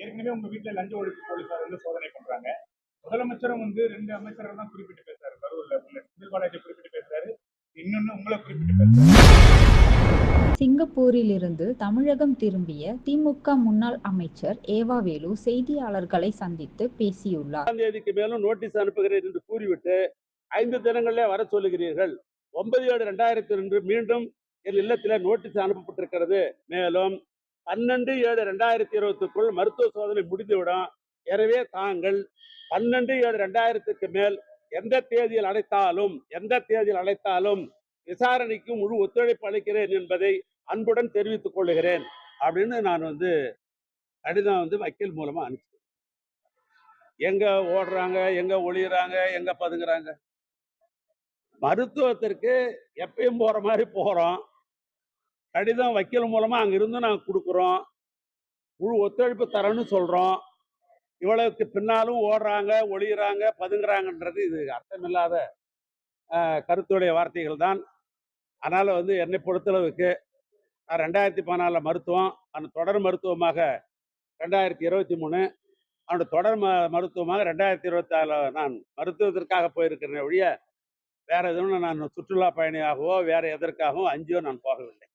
ஏற்கனவே உங்க வீட்டுல லஞ்ச ஒழிப்பு போலீசார் வந்து சோதனை பண்றாங்க. முதலமைச்சரும் வந்து 2 அமைச்சரை தான் குறிப்பிட்டு பேசுறாரு. கரூர்ல செந்தில் பாலாஜி குறிப்பிட்டு பேசுறாரு. இன்னொன்னு உங்களை குறிப்பிட்டு பேசுறாரு. சிங்கப்பூரிலிருந்து தமிழகம் திரும்பிய திமுக முன்னாள் அமைச்சர் ஏவாவேலு செய்தியாளர்களை சந்தித்து பேசியுள்ளார். தேதிக்கு மேலும் நோட்டீஸ் அனுப்புகிறேன் என்று கூறிவிட்டு 5 தினங்களிலே வர சொல்லுகிறீர்கள். 9/7/2002 மீண்டும் என் இல்லத்தில் நோட்டீஸ் அனுப்பப்பட்டிருக்கிறது. மேலும் 12/7/2020க்குள் மருத்துவ சோதனை முடிந்துவிடும். எனவே தாங்கள் 12/7/2000க்கு மேல் எந்த தேதியில் அழைத்தாலும் விசாரணைக்கு முழு ஒத்துழைப்பு அளிக்கிறேன் என்பதை அன்புடன் தெரிவித்துக் கொள்கிறேன் அப்படின்னு நான் கடிதம் வக்கீல் மூலமா அனுப்பிச்சேன். எங்க ஓடுறாங்க, எங்க ஒளியறாங்க, எங்க பதுங்குறாங்க? மருத்துவத்திற்கு எப்பயும் போற மாதிரி போறோம். கடிதம் வக்கீல் மூலமா அங்க இருந்து நாங்க கொடுக்குறோம். முழு ஒத்துழைப்பு தரேன்னு சொல்றோம். இவ்வளவுக்கு பின்னாலும் ஓடுறாங்க, ஒளியறாங்க, பதுங்குறாங்கன்றது இது அர்த்தமில்லாத கருத்துடைய வார்த்தைகள் தான். அதனால என்னை பொறுத்தளவுக்கு நான் 2014 மருத்துவம், அந்த தொடர் மருத்துவமாக 2023, அவனோட தொடர் மருத்துவமாக 2024 நான் மருத்துவத்திற்காக போயிருக்கிறேன் ஒழிய வேற எதுவும் நான் சுற்றுலா பயணியாகவோ வேற எதற்காகவும் அஞ்சியோ நான் போகவில்லை.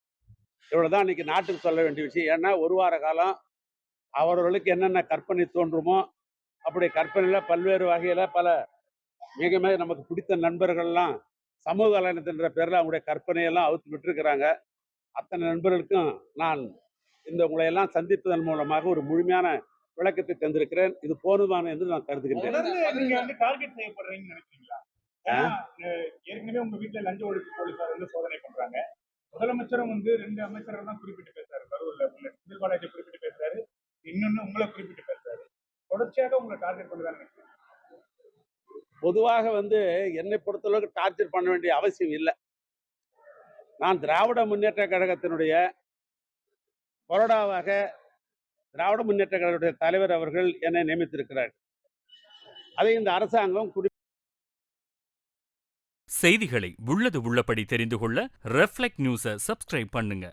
இவ்வளவுதான் இன்னைக்கு நாட்டுக்கு சொல்ல வேண்டிய விஷயம். ஏன்னா ஒரு வார காலம் அவர்களுக்கு என்னென்ன கற்பனை தோன்றுமோ அப்படி கற்பனையில பல்வேறு வகையில பல மிக மிக நமக்கு பிடித்த நண்பர்கள்லாம் சமூக வலைதளத்தின்ற பேர்ல அவங்களுடைய கற்பனையெல்லாம் அவுத்து விட்டுருக்கிறாங்க. அத்தனை நண்பர்களுக்கும் நான் உங்களை எல்லாம் சந்திப்பதன் மூலமாக ஒரு முழுமையான விளக்கத்தை தந்திருக்கிறேன். இது போதுமான என்று நான் கருதுகின்றேன். நீங்க டார்கெட் செய்யப்படுறீங்கன்னு நினைக்கிறீங்களா? ஏற்கனவே உங்க வீட்டுல லஞ்ச ஒழிப்பு போலீசார் வந்து சோதனை பண்றாங்க. முதலமைச்சரும் 2 அமைச்சரை தான் குறிப்பிட்டு பேசுறாரு. கரூர்ல செந்தில் பாலாஜி குறிப்பிட்டு பேசுறாரு. இன்னொன்னு உங்களை குறிப்பிட்டு பேசுறாரு. தொடர்ச்சியாக உங்களை டார்கெட் பண்ணுதான் நினைக்கிறேன். பொதுவாக என்னை பொறுத்தளவுக்கு டார்ச்சர் பண்ண வேண்டிய அவசியம் இல்லை. நான் திராவிட முன்னேற்ற கழகத்தினுடைய கொறடாவாக திராவிட முன்னேற்ற கழகத்துடைய தலைவர் அவர்கள் என்னை நியமித்திருக்கிறார். அதை இந்த அரசாங்கம் செய்திகளை உள்ளது உள்ளபடி தெரிந்து கொள்ள ரெஃப்ளெக்ட் நியூஸை சப்ஸ்கிரைப் பண்ணுங்க.